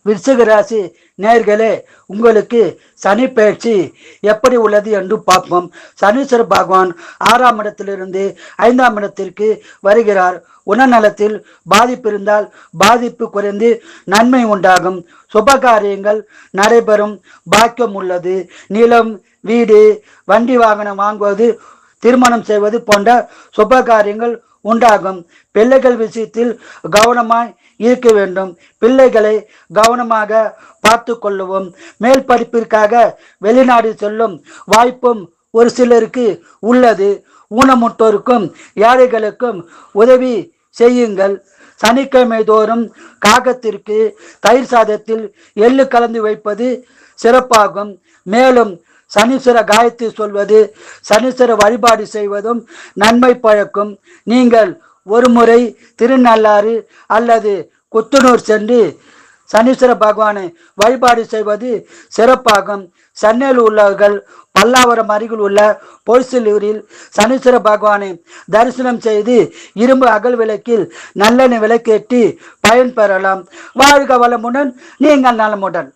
விருச்சிக ராசி நேர்களே, உங்களுக்கு சனி பயிற்சி எப்படி உள்ளது என்று பார்ப்போம். சனீஸ்வர பகவான் 6ஆம் இடத்திலிருந்து 5ஆம் இடத்திற்கு வருகிறார். உடல்நலத்தில் பாதிப்பு இருந்தால் பாதிப்பு குறைந்து நன்மை உண்டாகும். சுபகாரியங்கள் நடைபெறும் பாக்கியம் உள்ளது. நிலம், வீடு, வண்டி வாகனம் வாங்குவது, திருமணம் செய்வது போன்ற சுபகாரியங்கள் உண்டாகும். பிள்ளைகள் விஷயத்தில் கவனமாய் இருக்க வேண்டும். பிள்ளைகளை கவனமாக பார்த்து கொள்ளவும். மேல் படிப்பிற்காக வெளிநாடு செல்லும் வாய்ப்பும் ஒரு சிலருக்கு உள்ளது. ஊனமுற்றோருக்கும் ஏழைகளுக்கும் உதவி செய்யுங்கள். சனிக்கிழமை தோறும் காகத்திற்கு தயிர் சாதத்தில் எள்ளு கலந்து வைப்பது சிறப்பாகும். மேலும் சனீஸ்வர காயத்ரி சொல்வது, சனீஸ்வர வழிபாடு செய்வதும் நன்மை பழக்கும். நீங்கள் ஒரு முறை திருநள்ளாறு அல்லது குத்தனூர் சென்று சனீஸ்வர பகவானை வழிபாடு செய்வது சிறப்பாகும். சென்னையில் உள்ளவர்கள் பல்லாவரம் அருகில் உள்ள பொய்சிலூரில் சனீஸ்வர பகவானை தரிசனம் செய்து இரும்பு அகல் விளக்கில் நல்லெண்ணெய் விளக்கேற்றி பயன்பெறலாம். வாழ்க வளமுடன், நீங்கள் நலமுடன்.